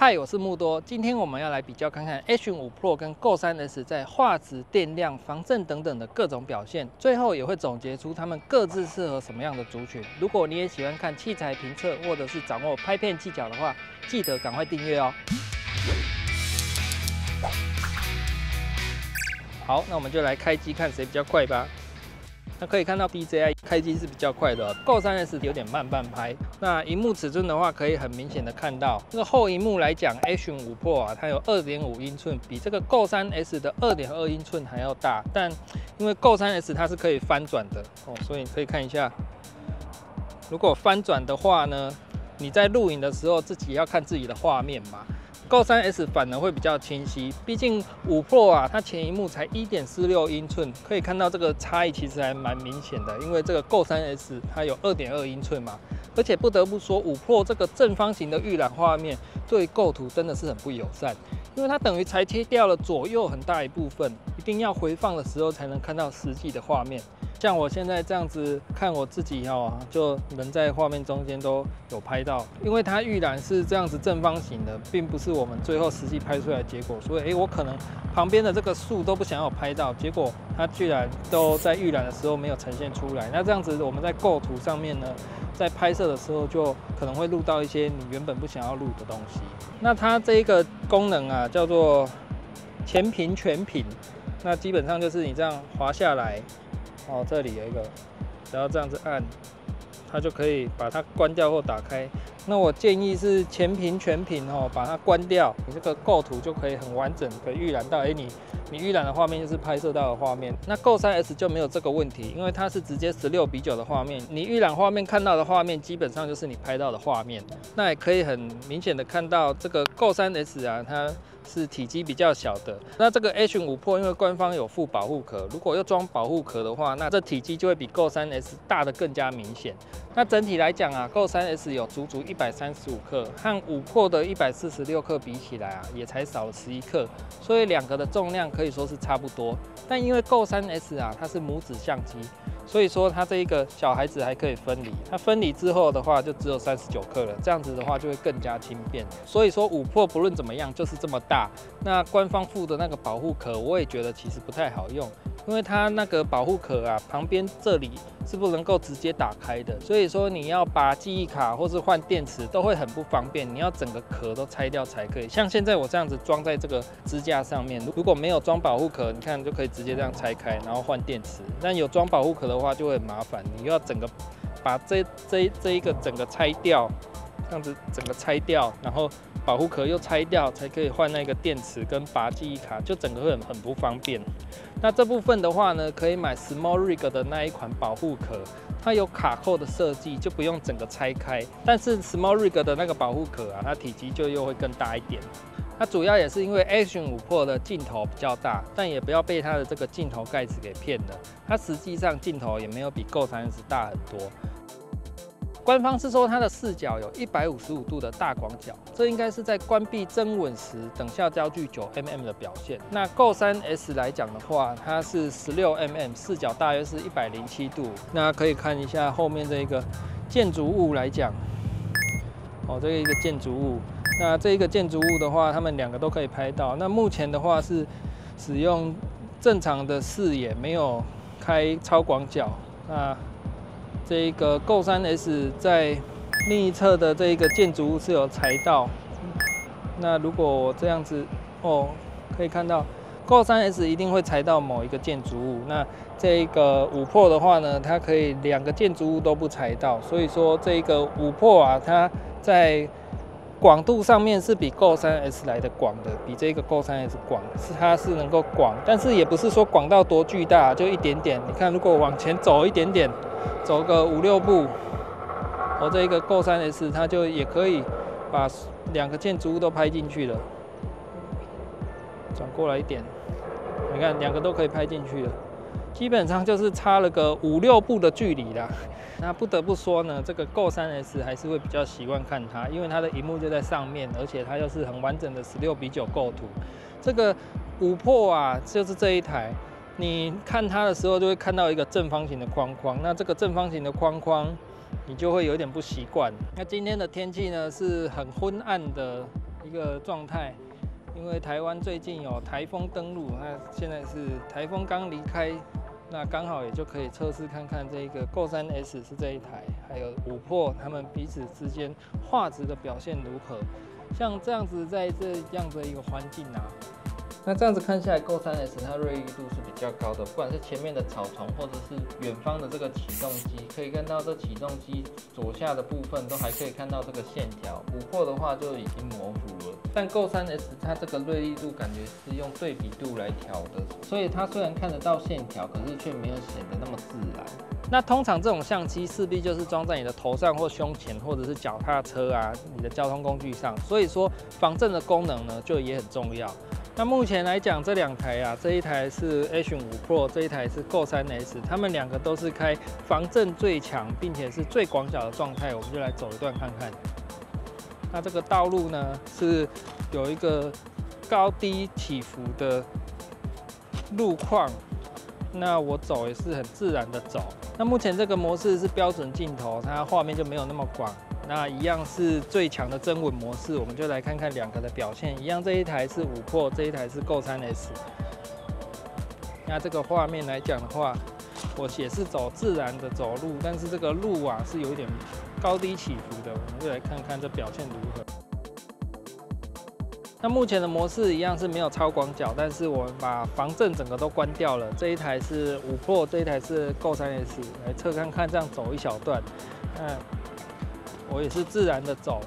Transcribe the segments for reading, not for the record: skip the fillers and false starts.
嗨，我是木多。今天我们要来比较看看 A05 Pro 跟 Go3S 在画质、电量、防震等等的各种表现，最后也会总结出它们各自适合什么样的族群。如果你也喜欢看器材评测，或者是掌握拍片技巧的话，记得赶快订阅哦。好，那我们就来开机看谁比较快吧。那可以看到 DJI 开机是比较快的，Go3S 有点慢拍。那荧幕尺寸的话，可以很明显的看到，这个后荧幕来讲 ，A05 Pro 啊，它有2.5英寸，比这个 Go3S 的2.2英寸还要大。但因为 Go3S 它是可以翻转的哦，所以你可以看一下，如果翻转的话呢，你在录影的时候自己要看自己的画面嘛。Go3S 反而会比较清晰，毕竟5 Pro 啊，它前萤幕才1.46英寸，可以看到这个差异其实还蛮明显的。因为这个 Go3S 它有2.2英寸嘛，而且不得不说5 Pro 这个正方形的预览画面对构图真的是很不友善，因为它等于裁切掉了左右很大一部分，一定要回放的时候才能看到实际的画面。像我现在这样子看我自己就人在画面中间都有拍到，因为它预览是这样子正方形的，并不是我们最后实际拍出来的结果，所以我可能旁边的这个树都不想要拍到，结果它居然都在预览的时候没有呈现出来。那这样子我们在构图上面呢，在拍摄的时候就可能会录到一些你原本不想要录的东西。那它这一个功能啊，叫做前屏全屏，那基本上就是你这样滑下来。哦，这里有一个，只要这样子按，它就可以把它关掉或打开。那我建议是前屏全屏把它关掉，你这个构图就可以很完整的预览到，你预览的画面就是拍摄到的画面。那 Go3S 就没有这个问题，因为它是直接16:9的画面，你预览画面看到的画面基本上就是你拍到的画面。那也可以很明显的看到这个 Go3S 啊，它是体积比较小的。那这个 A05 Pro 因为官方有附保护壳，如果要装保护壳的话，那这体积就会比 Go3S 大的更加明显。那整体来讲啊 ，Go3S 有足足135克，和5 Pro 的146克比起来啊，也才少了11克，所以两个的重量可以说是差不多。但因为 Go3S 啊，它是母子相机，所以说它这一个小孩子还可以分离。它分离之后的话，就只有39克了，这样子的话就会更加轻便。所以说5 Pro 不论怎么样，就是这么大。那官方附的那个保护壳，我也觉得其实不太好用，因为它那个保护壳啊，旁边这里是不能够直接打开的，所以说你要拔记忆卡或是换电池都会很不方便，你要整个壳都拆掉才可以。像现在我这样子装在这个支架上面，如果没有装保护壳，你看就可以直接这样拆开，然后换电池。但有装保护壳的话就会很麻烦，你又要整个把这一个整个拆掉，这样子整个拆掉，然后保护壳又拆掉，才可以换那个电池跟拔记忆卡，就整个会很不方便。那这部分的话呢，可以买 SmallRig 的那一款保护壳，它有卡扣的设计，就不用整个拆开。但是 SmallRig 的那个保护壳啊，它体积就又会更大一点。它主要也是因为 A05 Pro 的镜头比较大，但也不要被它的这个镜头盖子给骗了，它实际上镜头也没有比 Go3S 大很多。官方是说它的视角有155度的大广角，这应该是在关闭增稳时等效焦距9mm 的表现。那 Go3S 来讲的话，它是16mm， 视角大约是107度。那可以看一下后面这个建筑物来讲，这一个建筑物，那这一个建筑物的话，它们两个都可以拍到。那目前的话是使用正常的视野，没有开超广角。那这一个 Go3S 在另一侧的这一个建筑物是有裁到。那如果我这样子可以看到 Go3S 一定会裁到某一个建筑物。那这一个5 Pro 的话呢，它可以2个建筑物都不裁到。所以说这个5 Pro 啊，它在广度上面是比 Go3S 来的广的，比这个 Go3S 广，它是能够广，但是也不是说广到多巨大，就一点点。你看，如果往前走一点点，走个5、6步，这一个 Go3S 它就也可以把2个建筑物都拍进去了。转过来一点，你看2个都可以拍进去了，基本上就是差了个5、6步的距离啦。那不得不说呢，这个 Go3S 还是会比较习惯看它，因为它的萤幕就在上面，而且它又是很完整的16:9构图。这个5 Pro 啊，就是这一台，你看它的时候就会看到一个正方形的框框，那这个正方形的框框你就会有点不习惯。那今天的天气呢是很昏暗的一个状态。因为台湾最近有台风登陆，那现在是台风刚离开，那刚好也就可以测试看看这个 Go3S 是这一台，还有5 Pro 他们彼此之间画质的表现如何。像这样子，在这样的一个环境啊，那这样子看下来 ，Go3S 它锐利度是比较高的，不管是前面的草丛，或者是远方的这个启动机，可以看到这启动机左下的部分都还可以看到这个线条。5 Pro 的话就已经模糊了，但 Go3S 它这个锐利度感觉是用对比度来调的，所以它虽然看得到线条，可是却没有显得那么自然。那通常这种相机势必就是装在你的头上或胸前，或者是脚踏车啊，你的交通工具上，所以说防震的功能呢就也很重要。那目前来讲，这2台啊，这一台是 Action 5 Pro， 这一台是 Go3S， 它们2个都是开防震最强，并且是最广角的状态，我们就来走一段看看。那这个道路呢是有一个高低起伏的路况，那我走也是很自然的走。那目前这个模式是标准镜头，它画面就没有那么广。那一样是最强的增稳模式，我们就来看看2个的表现。一样，这一台是5 Pro， 这一台是 Go3S。那这个画面来讲的话，我也是走自然的走路，但是这个路啊是有一点高低起伏的，我们就来看看这表现如何。那目前的模式一样是没有超广角，但是我们把防震整个都关掉了。这一台是5 Pro， 这一台是 Go3S， 来测看看，这样走一小段，我也是自然的走，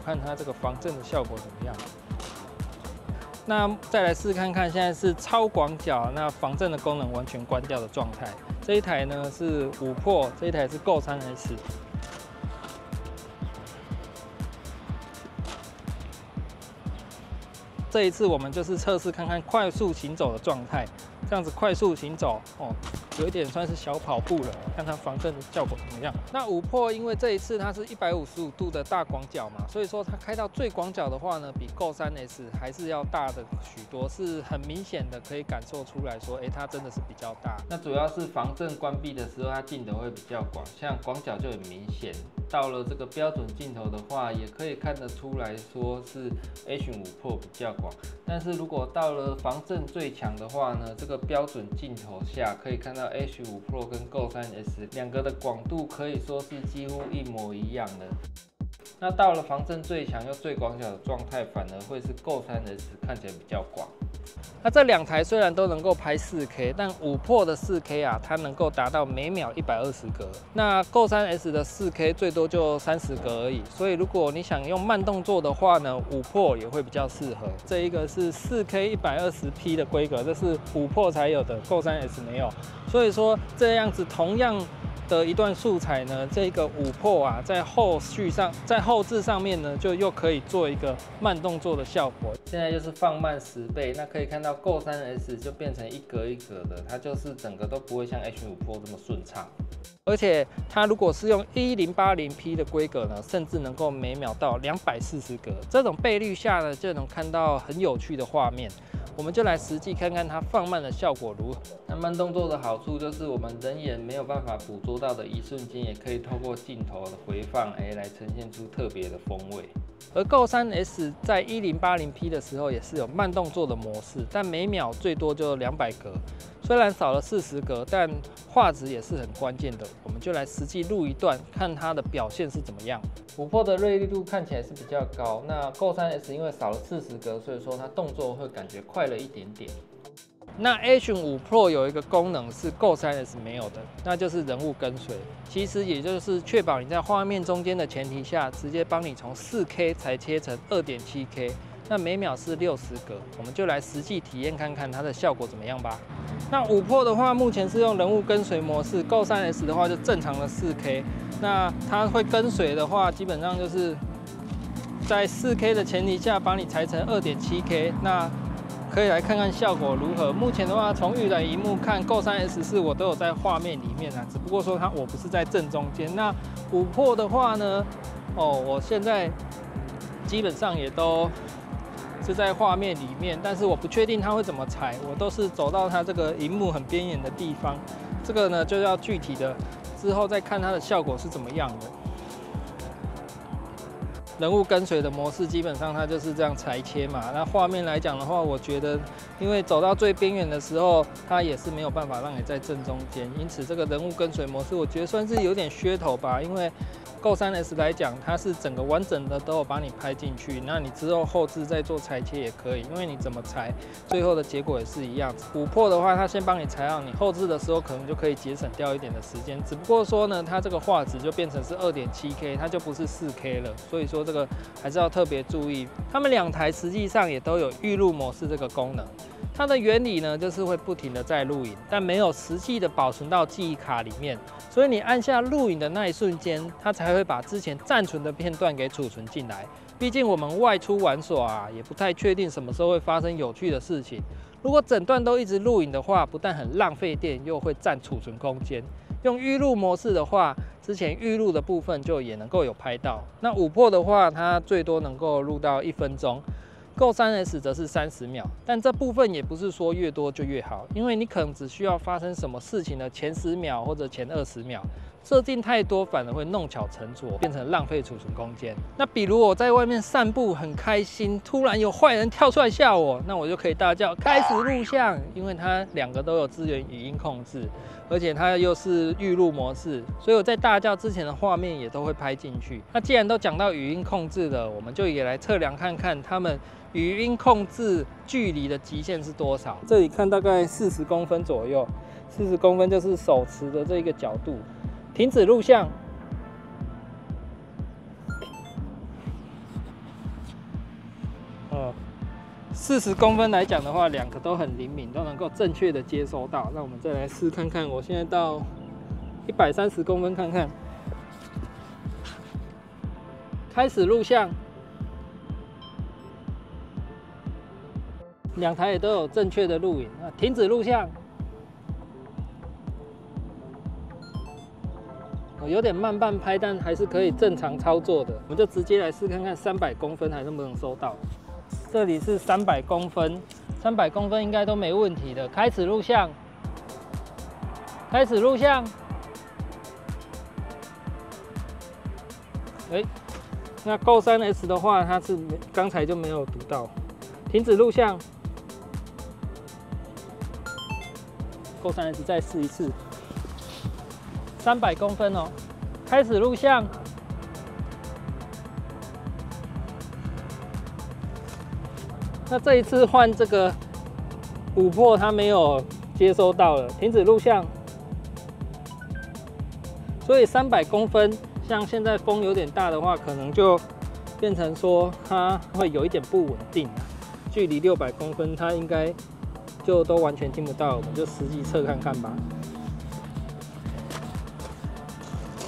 看它这个防震的效果怎么样。那再来试看看，现在是超广角，那防震的功能完全关掉的状态。这一台呢是5 Pro， 这一台是 Go3S。这一次我们就是测试看看快速行走的状态，这样子快速行走哦，有一点算是小跑步了，看它防震的效果怎么样。那5 Pro 因为这一次它是155度的大广角嘛，所以说它开到最广角的话呢，比 Go3S 还是要大的许多，是很明显的可以感受出来说，它真的是比较大。那主要是防震关闭的时候，它镜头会比较广，像广角就很明显。到了这个标准镜头的话，也可以看得出来说是 Action 5 Pro 比较广。但是如果到了防震最强的话呢，这个标准镜头下可以看到 Action 5 Pro 跟 Go3S 2个的广度可以说是几乎一模一样的。那到了防震最强又最广角的状态，反而会是 Go3S 看起来比较广。那这2台虽然都能够拍 4K， 但5 Pro 的 4K 啊，它能够达到每秒120格。那 Go3S 的 4K 最多就30格而已。所以如果你想用慢动作的话呢，5 Pro 也会比较适合。这一个是 4K 120p 的规格，这是5 Pro 才有的 ，Go3S 没有。所以说这样子同样的一段素材呢，这个5 Pro 啊，在后置上面呢，就又可以做一个慢动作的效果。现在就是放慢10倍，那可以看到 Go3S 就变成一格一格的，它就是整个都不会像 Action 5 Pro 这么顺畅。而且它如果是用1080p的规格呢，甚至能够每秒到240格。这种倍率下呢，就能看到很有趣的画面。我们就来实际看看它放慢的效果如何。那慢动作的好处就是我们人眼没有办法捕捉到的一瞬间，也可以透过镜头的回放，来呈现出特别的风味。而 Go3S 在1080p 的时候也是有慢动作的模式，但每秒最多就200格。虽然少了40格，但画质也是很关键的。我们就来实际录一段，看它的表现是怎么样。5 Pro 的锐利度看起来是比较高，那 Go3S 因为少了40格，所以说它动作会感觉快了一点点。那 Action 5 Pro 有一个功能是 Go3S 没有的，那就是人物跟随。其实也就是确保你在画面中间的前提下，直接帮你从 4K 才切成 2.7K。那每秒是60格，我们就来实际体验看看它的效果怎么样吧。那5 Pro 的话，目前是用人物跟随模式 ，Go3S 的话就正常的 4K。那它会跟随的话，基本上就是在 4K 的前提下，把你裁成 2.7K。那可以来看看效果如何。目前的话，从预览萤幕看 ，Go3S 我都有在画面里面啊，只不过说我不是在正中间。那5 Pro 的话呢，我现在基本上也都是在画面里面，但是我不确定它会怎么裁，我都是走到它这个萤幕很边缘的地方。这个呢，就要具体的之后再看它的效果是怎么样的。人物跟随的模式，基本上它就是这样裁切嘛。那画面来讲的话，我觉得因为走到最边缘的时候，它也是没有办法让你在正中间，因此这个人物跟随模式，我觉得算是有点噱头吧。因为 Go 3S 来讲，它是整个完整的都有把你拍进去，那你之后后置再做裁切也可以，因为你怎么裁，最后的结果也是一样。琥珀的话，它先帮你裁好，你后置的时候可能就可以节省掉一点的时间。只不过说呢，它这个画质就变成是 2.7K， 它就不是 4K 了，所以说这个还是要特别注意。它们两台实际上也都有预录模式这个功能。 它的原理呢，就是会不停的在录影，但没有实际的保存到记忆卡里面，所以你按下录影的那一瞬间，它才会把之前暂存的片段给储存进来。毕竟我们外出玩耍啊，也不太确定什么时候会发生有趣的事情。如果整段都一直录影的话，不但很浪费电，又会占储存空间。用预录模式的话，之前预录的部分就也能够有拍到。那琥珀的话，它最多能够录到1分钟。 Go 3S 则是30秒，但这部分也不是说越多就越好，因为你可能只需要发生什么事情的前10秒或者前20秒，设定太多反而会弄巧成拙，变成浪费储存空间。那比如我在外面散步很开心，突然有坏人跳出来吓我，那我就可以大叫开始录像，因为它两个都有支援语音控制，而且它又是预录模式，所以我在大叫之前的画面也都会拍进去。那既然都讲到语音控制了，我们就也来测量看看它们 语音控制距离的极限是多少？这里看大概40公分左右，40公分就是手持的这个角度。停止录像。40公分来讲的话，两个都很灵敏，都能够正确的接收到。那我们再来试看看，我现在到130公分看看，开始录像。 两台也都有正确的录影啊，停止录像。有点慢半拍，但还是可以正常操作的。我们就直接来试看看300公分还能不能收到。这里是300公分，300公分应该都没问题的。开始录像，开始录像。那 Go 3S 的话，它是刚才就没有读到。停止录像。 Go 3S再试一次，300公分哦，开始录像。那这一次换这个琥珀，它没有接收到了，停止录像。所以300公分，像现在风有点大的话，可能就变成说它会有一点不稳定。距离600公分，它应该 就都完全听不到，我们就实际测看看吧。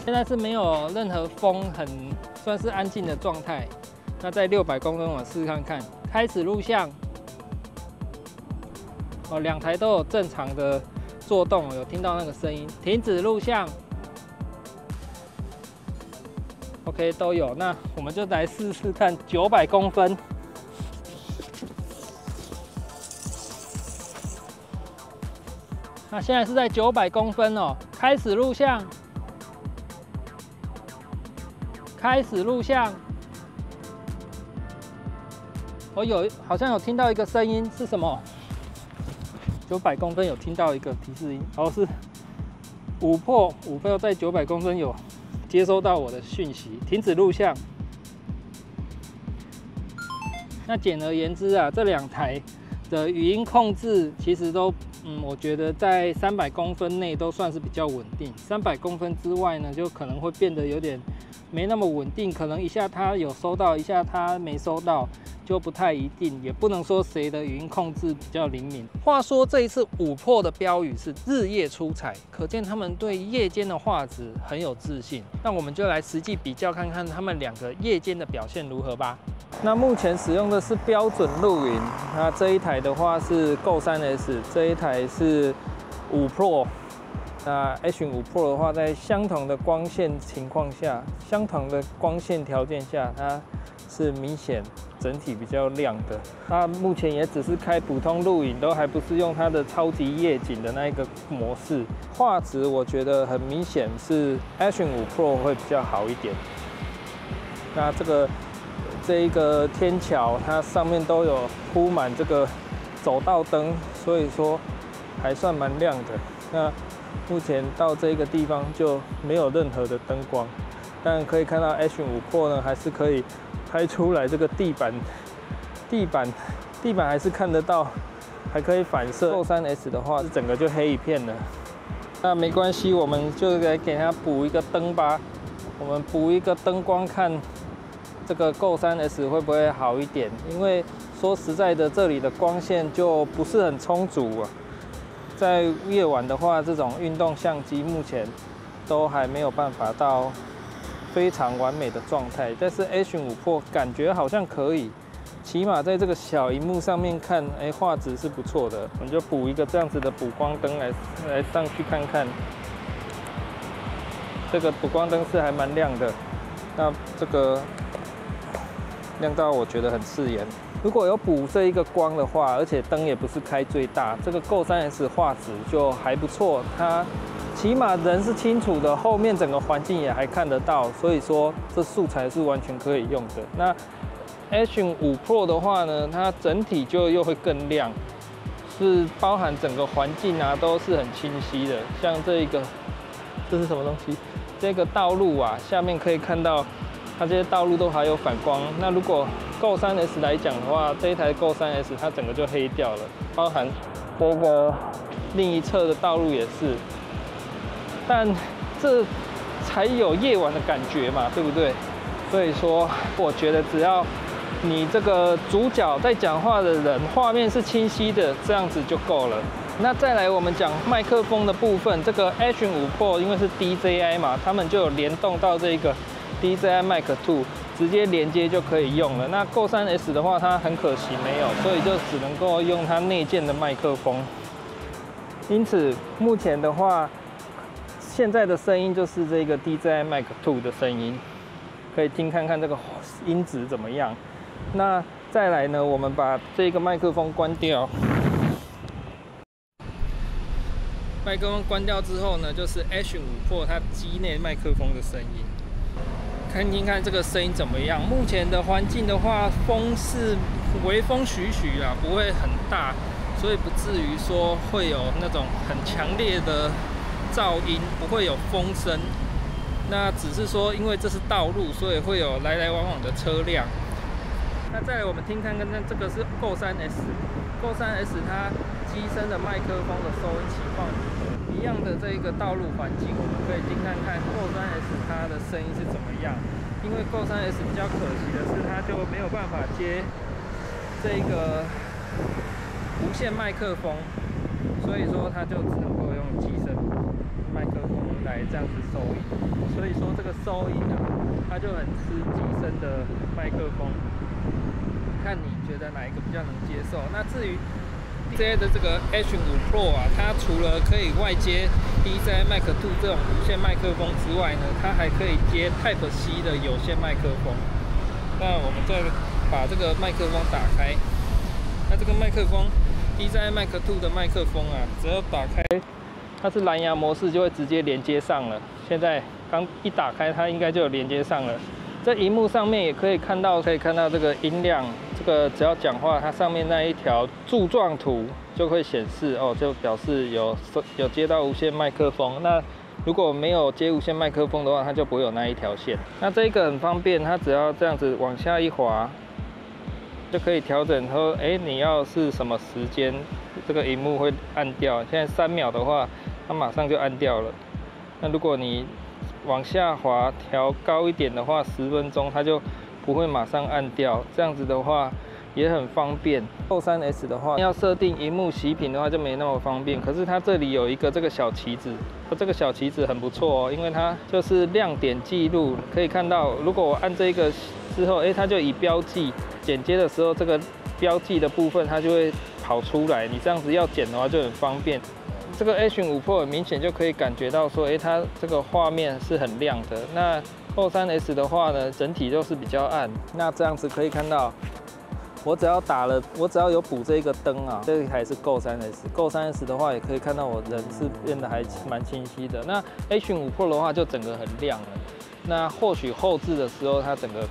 现在是没有任何风，很算是安静的状态。那在600公分，我试看看，开始录像。哦，两台都有正常的作动，有听到那个声音。停止录像。OK， 都有。那我们就来试试看900公分。 那现在是在900公分哦，开始录像，开始录像。我好像有听到一个声音，是什么？900公分有听到一个提示音，哦，是琥珀在900公分有接收到我的讯息，停止录像。那简而言之啊，这两台的语音控制其实都，我觉得在300公分内都算是比较稳定。300公分之外呢，就可能会变得有点没那么稳定，可能一下它有收到，一下它没收到，就不太一定，也不能说谁的语音控制比较灵敏。话说这一次琥珀的标语是日夜出彩，可见他们对夜间的画质很有自信。那我们就来实际比较看看他们两个夜间的表现如何吧。那目前使用的是标准录影，那这一台的话是 Go 3S， 这一台是5 Pro。那 H5 Pro 的话，在相同的光线情况下，相同的光线条件下，它是明显整体比较亮的。它目前也只是开普通录影，都还不是用它的超级夜景的那一个模式。画质我觉得很明显是 H5 Pro 会比较好一点。那这个这一个天桥，它上面都有铺满这个走道灯，所以说还算蛮亮的。那目前到这个地方就没有任何的灯光，但可以看到 Action 5 Pro 呢，还是可以拍出来这个地板还是看得到，还可以反射。Go 3S 的话，是整个就黑一片了。那没关系，我们就来给它补一个灯吧。我们补一个灯光，看这个 Go 3S 会不会好一点？因为说实在的，这里的光线就不是很充足啊。在夜晚的话，这种运动相机目前都还没有办法到非常完美的状态。但是 Action 5 Pro 感觉好像可以，起码在这个小萤幕上面看，画质是不错的。我们就补一个这样子的补光灯来上去看看。这个补光灯是还蛮亮的，那这个亮到我觉得很刺眼。如果有补这一个光的话，而且灯也不是开最大，这个 Go 3S 画质就还不错。它起码人是清楚的，后面整个环境也还看得到，所以说这素材是完全可以用的。那 Action 5 Pro 的话呢，它整体就又会更亮，是包含整个环境啊都是很清晰的。像这一个，这是什么东西？这个道路啊，下面可以看到它这些道路都还有反光。那如果 Go 3S 来讲的话，这一台 Go 3S 它整个就黑掉了，包含这个另一侧的道路也是。但这才有夜晚的感觉嘛，对不对？所以说，我觉得只要你这个主角在讲话的人，画面是清晰的，这样子就够了。那再来我们讲麦克风的部分，这个 Action 5 Pro 因为是 DJI 嘛，他们就有联动到这个 DJI Mic 2，直接连接就可以用了。那 Go 3S 的话，它很可惜没有，所以就只能够用它内建的麦克风。因此目前的话，现在的声音就是这个 DJI Mic 2的声音，可以听看看这个音质怎么样。那再来呢，我们把这个麦克风关掉。麦克风关掉之后呢，就是 Action 5 Pro 它机内麦克风的声音，看听看这个声音怎么样。目前的环境的话，风是微风徐徐啊，不会很大，所以不至于说会有那种很强烈的噪音，不会有风声。那只是说，因为这是道路，所以会有来来往往的车辆。那再来我们听看看，这个是 Go 3S，Go 3S 它机身的麦克风的收音情况，一样的这一个道路环境，我们可以听看看 Go 3S 它的声音是怎么样。因为 Go 3S 比较可惜的是，它就没有办法接这个无线麦克风，所以说它就只能够用机身麦克风来这样子收音。所以说这个收音啊，它就很吃机身的麦克风。看你觉得哪一个比较能接受。那至于 DJI 的这个 Action 5 Pro 啊，它除了可以外接 DJI Mic 2这种无线麦克风之外呢，它还可以接 Type C 的有线麦克风。那我们再把这个麦克风打开，那这个麦克风 DJI Mic 2的麦克风啊，只要打开，它是蓝牙模式就会直接连接上了。现在刚一打开，它应该就有连接上了。在萤幕上面也可以看到这个音量，这个只要讲话，它上面那一条柱状图就会显示哦，就表示有接到无线麦克风。那如果没有接无线麦克风的话，它就不会有那一条线。那这个很方便，它只要这样子往下一滑，就可以调整说，你要是什么时间，这个萤幕会按掉。现在3秒的话，它马上就按掉了。那如果你往下滑调高一点的话，10分钟它就不会马上按掉。这样子的话也很方便。Go 3S 的话，要设定萤幕熄屏的话就没那么方便。可是它这里有一个这个小旗子，这个小旗子很不错哦，因为它就是亮点记录，可以看到，如果我按这个之后，它就以标记剪接的时候，这个标记的部分它就会跑出来。你这样子要剪的话就很方便。这个 Action 5 Pro 很明显就可以感觉到说，它这个画面是很亮的。那 Go 3S 的话呢，整体就是比较暗。那这样子可以看到，我只要有补这个灯啊，这台是 Go 3S。Go 3S 的话，也可以看到我人是变得还蛮清晰的。那 Action 5 Pro 的话，就整个很亮了。那或许后置的时候，它整个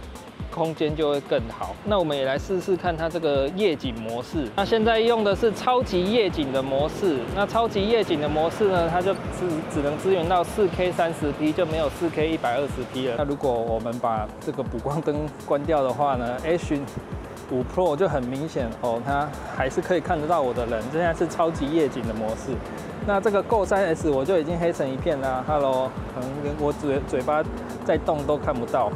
空间就会更好。那我们也来试试看它这个夜景模式。那现在用的是超级夜景的模式。那超级夜景的模式呢，它就只能支援到4K 30P， 就没有4K 120P 了。那如果我们把这个补光灯关掉的话呢 ，Action 5 Pro 就很明显哦，它还是可以看得到我的人。现在是超级夜景的模式。那这个 Go 3S 我就已经黑成一片啦 ，Hello， 可能连我嘴巴在动都看不到。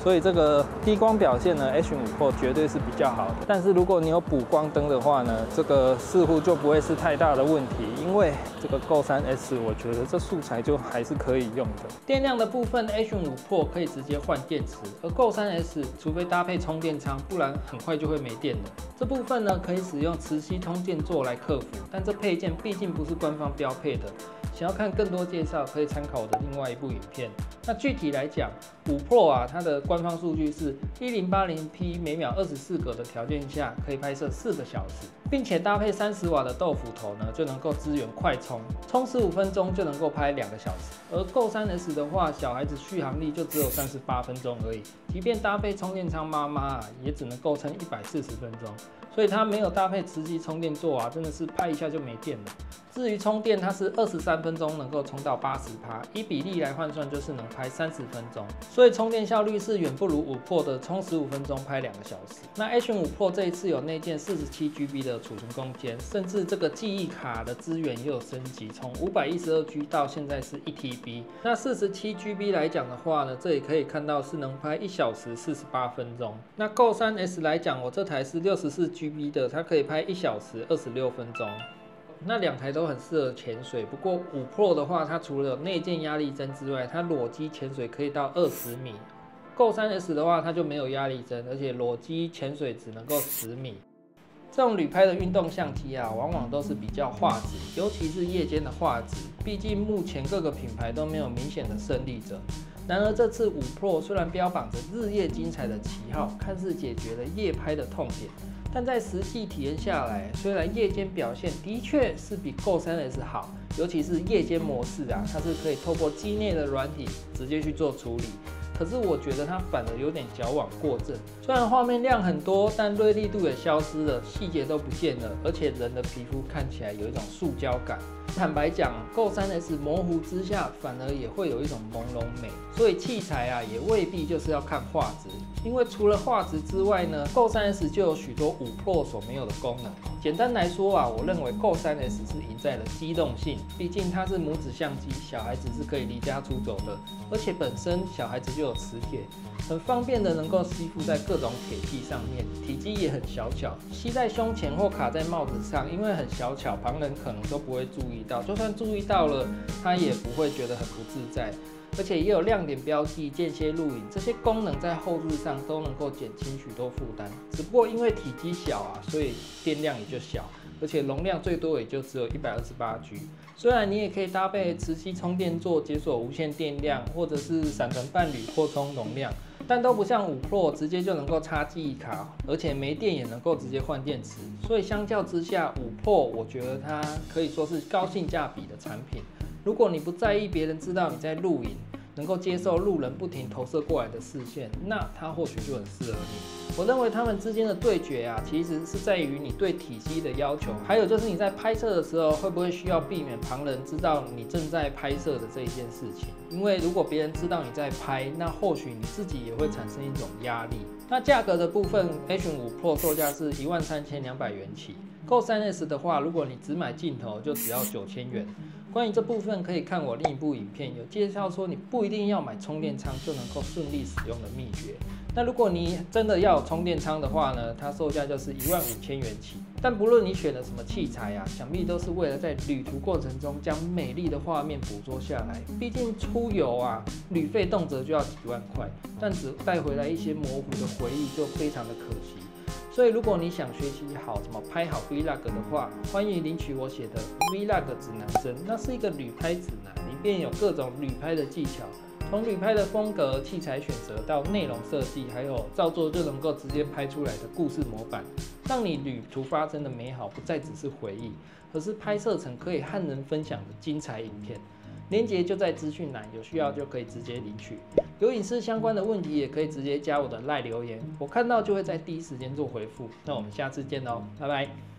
所以这个低光表现呢 ，Action 5 Pro 绝对是比较好的。但是如果你有补光灯的话呢，这个似乎就不会是太大的问题，因为这个 Go 3S 我觉得这素材就还是可以用的。电量的部分 ，Action 5 Pro 可以直接换电池，而 Go 3S 除非搭配充电仓，不然很快就会没电了。这部分呢可以使用磁吸通电座来克服，但这配件毕竟不是官方标配的。想要看更多介绍，可以参考我的另外一部影片。那具体来讲，5 Pro 啊，它的官方数据是1080p 每秒24格的条件下，可以拍摄4个小时，并且搭配30瓦的豆腐头呢，就能够支援快充，充15分钟就能够拍2个小时。而 Go 3S 的话，小孩子续航力就只有38分钟而已，即便搭配充电仓妈妈啊，也只能够撑140分钟。所以它没有搭配磁吸充电座啊，真的是拍一下就没电了。至于充电，它是23分钟能够充到80%，以比例来换算就是能拍30分钟，所以充电效率是远不如5 Pro 的充15分钟拍2个小时。那 Action 5 Pro 这一次有内建47GB 的储存空间，甚至这个记忆卡的资源也有升级，从512G 到现在是1TB。那 47GB 来讲的话呢，这里可以看到是能拍1小时48分钟。那 Go 3S 来讲，我这台是64GB 的，它可以拍1小时26分钟。那2台都很适合潜水，不过5 Pro 的话，它除了有内建压力针之外，它裸机潜水可以到20米。Go 3S 的话，它就没有压力针，而且裸机潜水只能够10米。这种旅拍的运动相机啊，往往都是比较画质，尤其是夜间的画质。毕竟目前各个品牌都没有明显的胜利者。然而这次5 Pro 虽然标榜着日夜精彩的旗号，看似解决了夜拍的痛点。但在实际体验下来，虽然夜间表现的确是比 Go 3S 好，尤其是夜间模式啊，它是可以透过机内的软体直接去做处理。可是我觉得它反而有点矫枉过正，虽然画面量很多，但锐利度也消失了，细节都不见了，而且人的皮肤看起来有一种塑胶感。坦白讲 ，Go 3S 模糊之下，反而也会有一种朦胧美。所以器材啊，也未必就是要看画质，因为除了画质之外呢 ，Go 3S 就有许多5 Pro 所没有的功能。简单来说啊，我认为 Go 3S 是赢在了机动性，毕竟它是母子相机，小孩子是可以离家出走的，而且本身小孩子就有磁铁，很方便的能够吸附在各种铁器上面，体积也很小巧，吸在胸前或卡在帽子上，因为很小巧，旁人可能都不会注意到，就算注意到了，他也不会觉得很不自在。而且也有亮点标记、间歇录影这些功能，在后置上都能够减轻许多负担。只不过因为体积小啊，所以电量也就小，而且容量最多也就只有 128G。虽然你也可以搭配磁吸充电座解锁无线电量，或者是闪存伴侣扩充容量，但都不像5 Pro 直接就能够插记忆卡，而且没电也能够直接换电池。所以相较之下，5 Pro 我觉得它可以说是高性价比的产品。如果你不在意别人知道你在录影，能够接受路人不停投射过来的视线，那它或许就很适合你。我认为他们之间的对决啊，其实是在于你对体积的要求，还有就是你在拍摄的时候会不会需要避免旁人知道你正在拍摄的这一件事情。因为如果别人知道你在拍，那或许你自己也会产生一种压力。那价格的部分 ，Action 5 Pro 售价是13200元起。Go 3S 的话，如果你只买镜头，就只要9000元。关于这部分，可以看我另一部影片，有介绍说你不一定要买充电仓就能够顺利使用的秘诀。那如果你真的要有充电仓的话呢，它售价就是15000元起。但不论你选了什么器材啊，想必都是为了在旅途过程中将美丽的画面捕捉下来。毕竟出游啊，旅费动辄就要几万块，但只带回来一些模糊的回忆，就非常的可惜。所以，如果你想学习好怎么拍好 Vlog 的话，欢迎领取我写的 Vlog 指南针，那是一个旅拍指南，里面有各种旅拍的技巧，从旅拍的风格、器材选择到内容设计，还有照做就能够直接拍出来的故事模板，让你旅途发生的美好不再只是回忆，而是拍摄成可以和人分享的精彩影片。链接就在资讯栏，有需要就可以直接领取。有隐私相关的问题也可以直接加我的 LINE 留言，我看到就会在第一时间做回复。那我们下次见喽，拜拜。